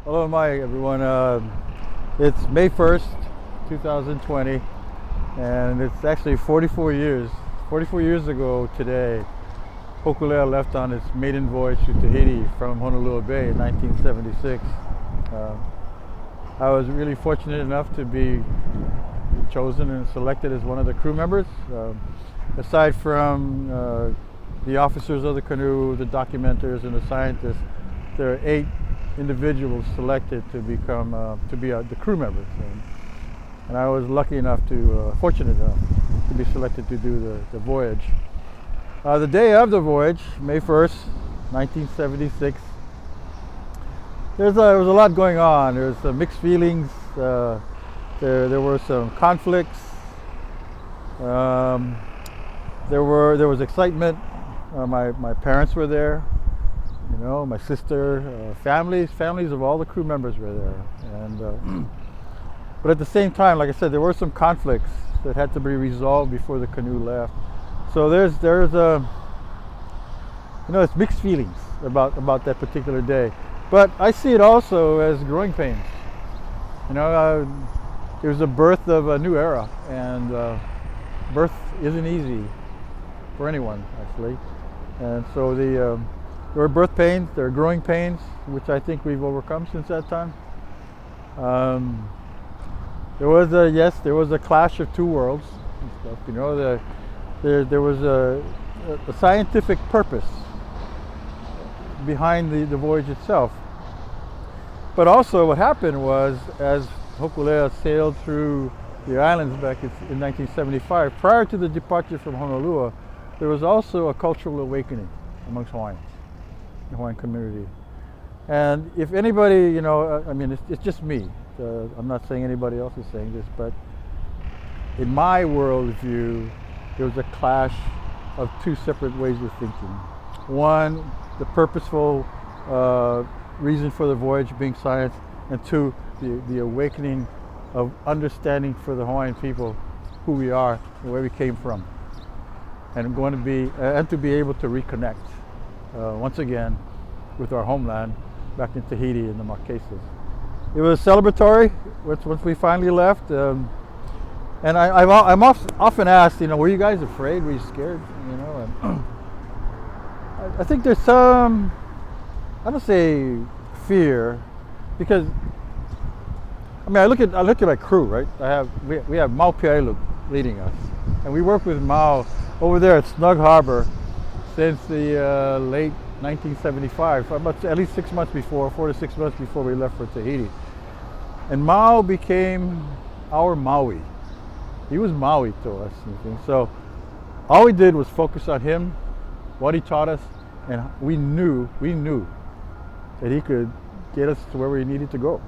Hello, Mike, everyone. It's May 1st, 2020, and it's actually 44 years. 44 years ago today, Hokulea left on its maiden voyage to Tahiti from Honolua Bay in 1976. I was really fortunate enough to be chosen and selected as one of the crew members. Aside from the officers of the canoe, the documenters, and the scientists, there are 8 individuals selected to become the crew members, and I was lucky enough fortunate enough to be selected to do the voyage. The day of the voyage, May 1st, 1976, there was a lot going on. There was some mixed feelings. There were some conflicts. There was excitement. My parents were there. You know, my sister, families of all the crew members were there, and but at the same time, like I said, there were some conflicts that had to be resolved before the canoe left. So there's it's mixed feelings about that particular day, but I see it also as growing pains. It was the birth of a new era, and birth isn't easy for anyone, actually, and so there were birth pains, there are growing pains, which I think we've overcome since that time. There was a clash of two worlds and stuff. There was a scientific purpose behind the voyage itself. But also what happened was, as Hokulea sailed through the islands back in 1975, prior to the departure from Honolua, there was also a cultural awakening amongst Hawaiians. The Hawaiian community. And if anybody, it's just me. I'm not saying anybody else is saying this, but in my worldview, there was a clash of two separate ways of thinking. One, the purposeful reason for the voyage being science, and two, the awakening of understanding for the Hawaiian people who we are and where we came from, and to be able to reconnect once again with our homeland back in Tahiti and the Marquesas. It was celebratory once we finally left, and I'm often asked, were you guys afraid? Were you scared? And I think there's some, I don't say fear, because I look at my crew, right? We have Mau Piailu leading us, and we work with Mau over there at Snug Harbor since the late 1975, about at least 4 to 6 months before we left for Tahiti. And Mau became our Maui. He was Maui to us. So all we did was focus on him, what he taught us, and we knew that he could get us to where we needed to go.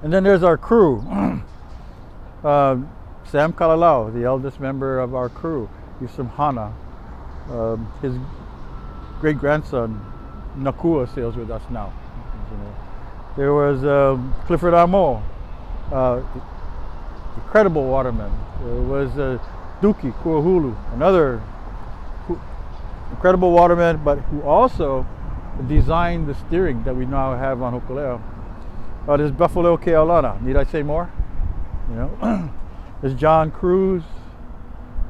And then there's our crew. Sam Kalalau, the eldest member of our crew, he's from Hana. His great-grandson Nakua sails with us now. There was Clifford Amo, incredible waterman. There was Duki Kuahulu, another incredible waterman, but who also designed the steering that we now have on Hokulea. There's Buffalo Keaulana. Need I say more? There's John Cruz.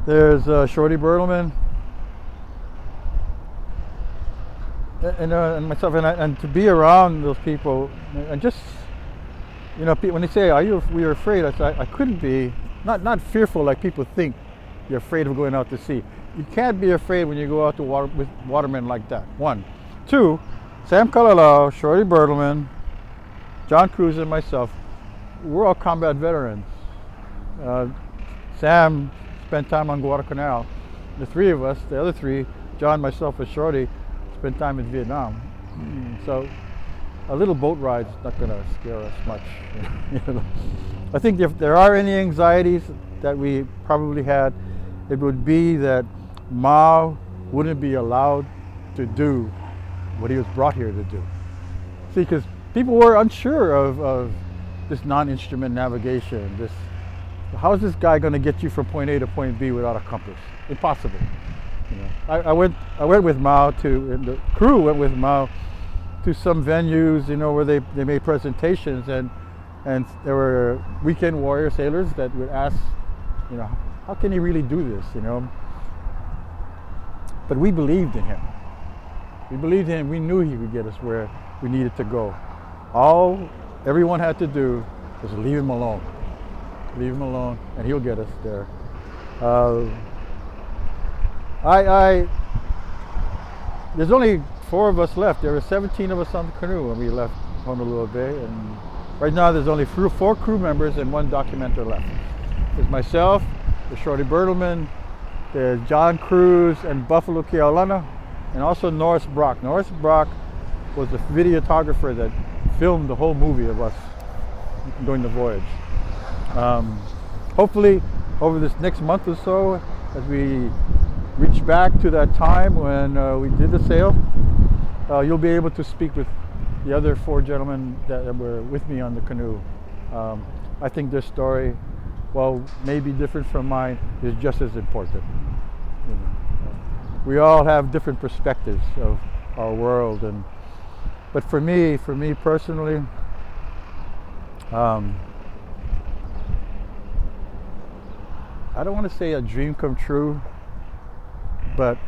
There's Shorty Bertelman. And myself, and to be around those people, and just when they say, "We are afraid," I say, I couldn't be not fearful like people think. You're afraid of going out to sea. You can't be afraid when you go out to water with watermen like that. 1, 2, Sam Kalalau, Shorty Bertelman, John Cruz, and myself. We're all combat veterans. Sam spent time on Guadalcanal. The 3 of us, the other 3, John, myself, and Shorty, spent time in Vietnam. So a little boat ride's not going to scare us much. I think if there are any anxieties that we probably had, it would be that Mao wouldn't be allowed to do what he was brought here to do. See, because people were unsure of this non-instrument navigation. How is this guy going to get you from point A to point B without a compass? Impossible. I went with Mao and the crew went with Mao to some venues, you know, where they made presentations, and there were weekend warrior sailors that would ask, you know, how can he really do this, you know? But we believed in him. We believed in him. We knew he would get us where we needed to go. All everyone had to do was leave him alone. Leave him alone, and he'll get us there. There's only 4 of us left. There were 17 of us on the canoe when we left Honolua Bay, and right now there's only 4 crew members and 1 documenter left. There's myself, there's Shorty Bertelman, there's John Cruz and Buffalo Keaulana, and also Norris Brock. Norris Brock was the videographer that filmed the whole movie of us during the voyage. Hopefully, over this next month or so, as we reach back to that time when we did the sail, you'll be able to speak with the other 4 gentlemen that were with me on the canoe. I think their story, while maybe different from mine, is just as important. You know, we all have different perspectives of our world, but for me personally, I don't want to say a dream come true, but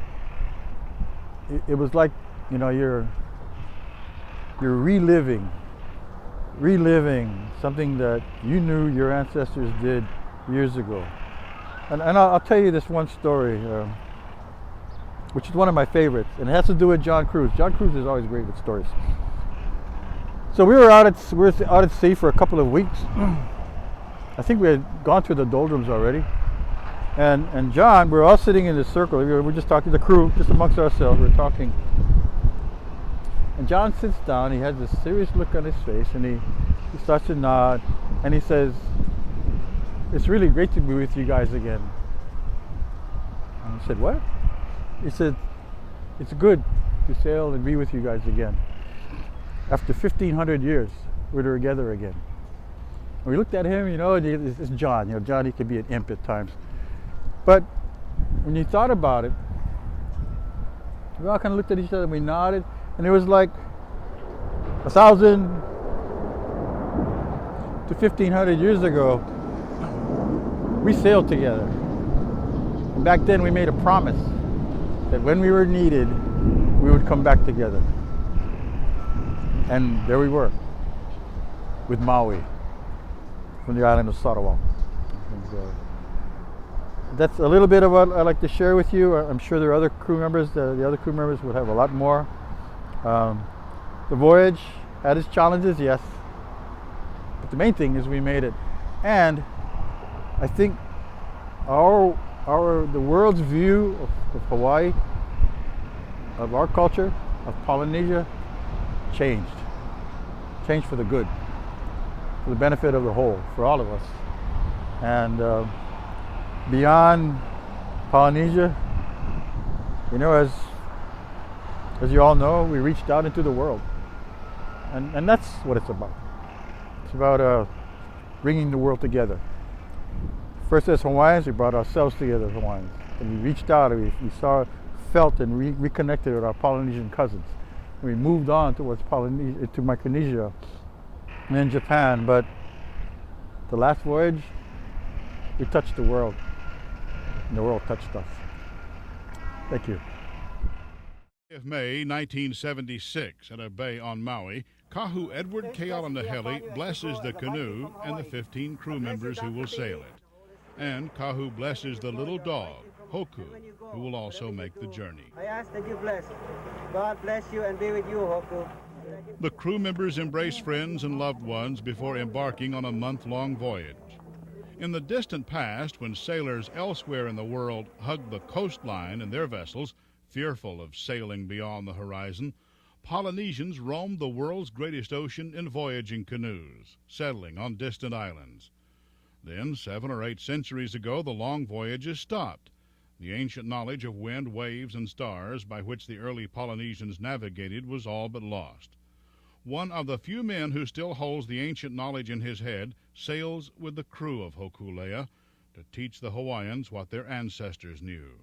it was like, you know, you're reliving something that you knew your ancestors did years ago. And I'll tell you this one story, which is one of my favorites, and it has to do with John Cruz. John Cruz is always great with stories. So we were out at sea for a couple of weeks. I think we had gone through the doldrums already. And John, we're all sitting in this circle. We're just talking, the crew, just amongst ourselves, we're talking. And John sits down, he has this serious look on his face, and he starts to nod, and he says, "It's really great to be with you guys again." And I said, "What?" He said, "It's good to sail and be with you guys again. After 1,500 years, we're together again." And we looked at him, you know, and it's John. You know, John, he can be an imp at times. But when you thought about it, we all kind of looked at each other and we nodded, and it was like 1,000 to 1,500 years ago, we sailed together. And back then we made a promise that when we were needed, we would come back together. And there we were, with Maui, from the island of Sarawak. That's a little bit of what I'd like to share with you. I'm sure there are other crew members. The other crew members would have a lot more. The voyage had its challenges, yes, but the main thing is we made it. And I think the world's view of Hawaii, of our culture, of Polynesia, changed for the good, for the benefit of the whole, for all of us. And beyond Polynesia, you know, as you all know, we reached out into the world, and that's what it's about. It's about bringing the world together. First, as Hawaiians, we brought ourselves together as Hawaiians, and we reached out, and we saw, felt, and reconnected with our Polynesian cousins. And we moved on towards Polynesia, to Micronesia, and then Japan. But the last voyage, we touched the world, and the world touched us. Thank you. Of May 1976, at a bay on Maui, Kahu Edward Keaulana blesses the canoe and the 15 crew members who will sail it. And Kahu blesses the little dog, Hoku, who will also make the journey. I ask that you bless. God bless you and be with you, Hoku. The crew members embrace friends and loved ones before embarking on a month-long voyage. In the distant past, when sailors elsewhere in the world hugged the coastline in their vessels, fearful of sailing beyond the horizon, Polynesians roamed the world's greatest ocean in voyaging canoes, settling on distant islands. Then, 7 or 8 centuries ago, the long voyages stopped. The ancient knowledge of wind, waves, and stars by which the early Polynesians navigated was all but lost. One of the few men who still holds the ancient knowledge in his head sails with the crew of Hokulea to teach the Hawaiians what their ancestors knew.